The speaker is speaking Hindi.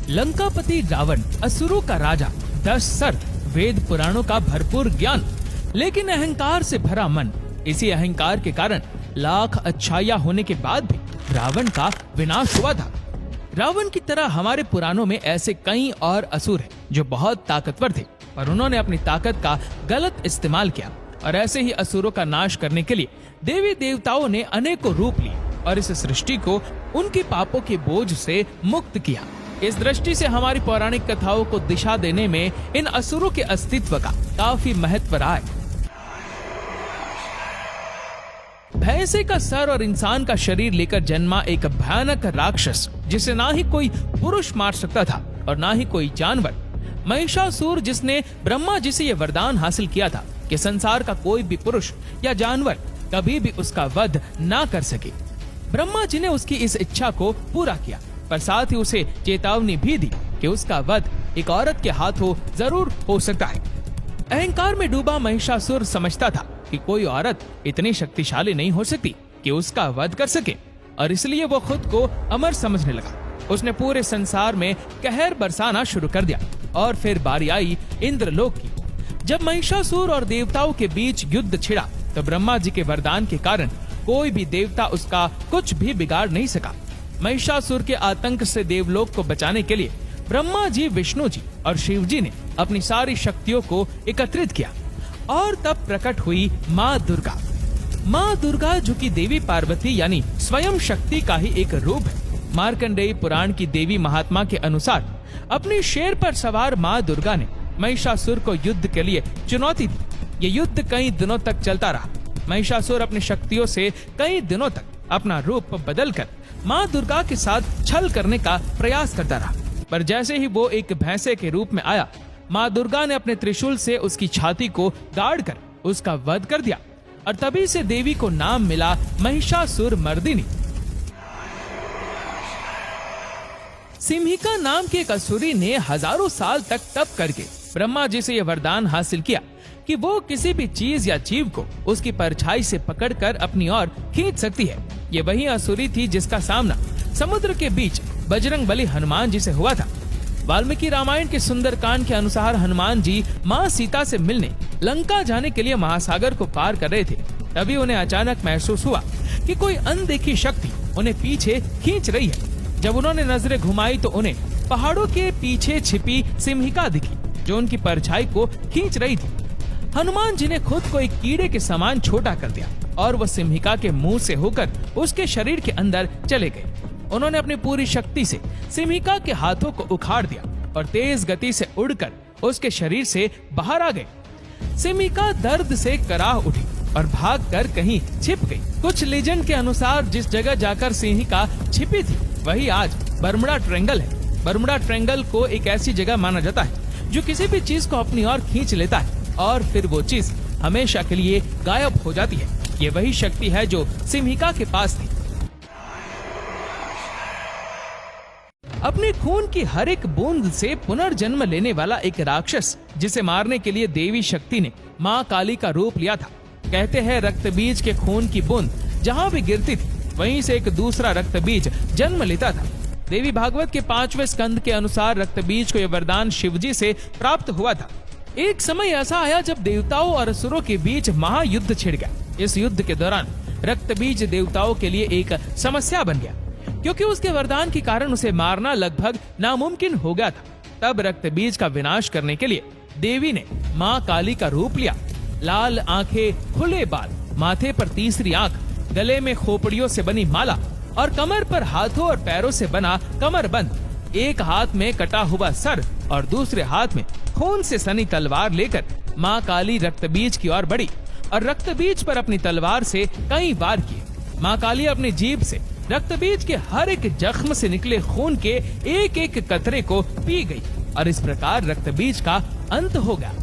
लंकापति रावण, असुरों का राजा, 10 सर, वेद पुराणों का भरपूर ज्ञान, लेकिन अहंकार से भरा मन। इसी अहंकार के कारण लाख अच्छाइयां होने के बाद भी रावण का विनाश हुआ था। रावण की तरह हमारे पुराणों में ऐसे कई और असुर हैं जो बहुत ताकतवर थे, पर उन्होंने अपनी ताकत का गलत इस्तेमाल किया। और ऐसे ही असुरों का नाश करने के लिए देवी देवताओं ने अनेकों रूप लिए और इस सृष्टि को उनके पापों के बोझ से मुक्त किया। इस दृष्टि से हमारी पौराणिक कथाओं को दिशा देने में इन असुरों के अस्तित्व का काफी महत्व रहा है। भैंसे का सर और इंसान का शरीर लेकर जन्मा एक भयानक राक्षस, जिसे ना ही कोई पुरुष मार सकता था और ना ही कोई जानवर, महिषासुर, जिसने ब्रह्मा जी से यह वरदान हासिल किया था कि संसार का कोई भी पुरुष या जानवर कभी भी उसका वध ना कर सके। ब्रह्मा जी ने उसकी इस इच्छा को पूरा किया, पर साथ ही उसे चेतावनी भी दी कि उसका वध एक औरत के हाथों जरूर हो सकता है। अहंकार में डूबा महिषासुर समझता था कि कोई औरत इतनी शक्तिशाली नहीं हो सकती कि उसका वध कर सके, और इसलिए वो खुद को अमर समझने लगा। उसने पूरे संसार में कहर बरसाना शुरू कर दिया। और फिर बारी आई इंद्रलोक की। जब महिषासुर और देवताओं के बीच युद्ध छिड़ा तो ब्रह्मा जी के वरदान के कारण कोई भी देवता उसका कुछ भी बिगाड़ नहीं सका। महिषासुर के आतंक से देवलोक को बचाने के लिए ब्रह्मा जी, विष्णु जी और शिव जी ने अपनी सारी शक्तियों को एकत्रित किया, और तब प्रकट हुई माँ दुर्गा। माँ दुर्गा, जो कि देवी पार्वती यानी स्वयं शक्ति का ही एक रूप है। मार्कंडेय पुराण की देवी महात्मा के अनुसार अपनी शेर पर सवार माँ दुर्गा ने महिषासुर को युद्ध के लिए चुनौती दी। ये युद्ध कई दिनों तक चलता रहा। महिषासुर अपनी शक्तियों से कई दिनों तक अपना रूप बदलकर माँ दुर्गा के साथ छल करने का प्रयास करता रहा, पर जैसे ही वो एक भैंसे के रूप में आया, माँ दुर्गा ने अपने त्रिशूल से उसकी छाती को गाड़कर उसका वध कर दिया, और तभी से देवी को नाम मिला महिषासुर मर्दिनी। सिम्हिका नाम के एक असुरी ने हजारों साल तक तप करके ब्रह्मा जी से यह वरदान हासिल किया कि वो किसी भी चीज या जीव को उसकी परछाई से पकड़कर अपनी ओर खींच सकती है। ये वही असुरी थी जिसका सामना समुद्र के बीच बजरंगबली हनुमान जी से हुआ था। वाल्मीकि रामायण के सुंदरकांड के अनुसार हनुमान जी माँ सीता से मिलने लंका जाने के लिए महासागर को पार कर रहे थे। तभी उन्हें अचानक महसूस हुआ कि कोई अनदेखी शक्ति उन्हें पीछे खींच रही है। जब उन्होंने नजरें घुमाई तो उन्हें पहाड़ों के पीछे छिपी सिम्हिका दिखी, जो उनकी परछाई को खींच रही थी। हनुमान जी ने खुद को एक कीड़े के समान छोटा कर दिया और वो सिम्हिका के मुंह से होकर उसके शरीर के अंदर चले गए। उन्होंने अपनी पूरी शक्ति से सिम्हिका के हाथों को उखाड़ दिया और तेज गति से उड़कर उसके शरीर से बाहर आ गए। सिम्हिका दर्द से कराह उठी और भागकर कहीं छिप गई। कुछ लीजेंड के अनुसार जिस जगह जाकर सिम्हिका छिपी थी वही आज बर्मुडा ट्रायंगल है। बर्मुडा ट्रायंगल को एक ऐसी जगह माना जाता है जो किसी भी चीज को अपनी ओर खींच लेता है और फिर वो चीज हमेशा के लिए गायब हो जाती है। ये वही शक्ति है जो सिम्हिका के पास थी। अपने खून की हर एक बूंद से पुनर्जन्म लेने वाला एक राक्षस, जिसे मारने के लिए देवी शक्ति ने माँ काली का रूप लिया था। कहते हैं रक्त बीज के खून की बूंद जहाँ भी गिरती थी वहीं से एक दूसरा रक्त बीज जन्म लेता था। देवी भागवत के 5वें स्कंद के अनुसार रक्त बीज को यह वरदान शिवजी से प्राप्त हुआ था। एक समय ऐसा आया जब देवताओं और असुरों के बीच महायुद्ध छिड़ गया। इस युद्ध के दौरान रक्त बीज देवताओं के लिए एक समस्या बन गया, क्योंकि उसके वरदान के कारण उसे मारना लगभग नामुमकिन हो गया था। तब रक्त बीज का विनाश करने के लिए देवी ने माँ काली का रूप लिया। लाल आंखें, खुले बाल, माथे पर तीसरी आंख, गले में खोपड़ियों से बनी माला और कमर पर हाथों और पैरों से बना कमरबंद, एक हाथ में कटा हुआ सर और दूसरे हाथ में खून से सनी तलवार लेकर माँ काली रक्तबीज की ओर बढ़ी और रक्तबीज पर अपनी तलवार से कई वार किए। माँ काली अपनी जीभ से रक्तबीज के हर एक जख्म से निकले खून के एक एक कतरे को पी गई और इस प्रकार रक्तबीज का अंत हो गया।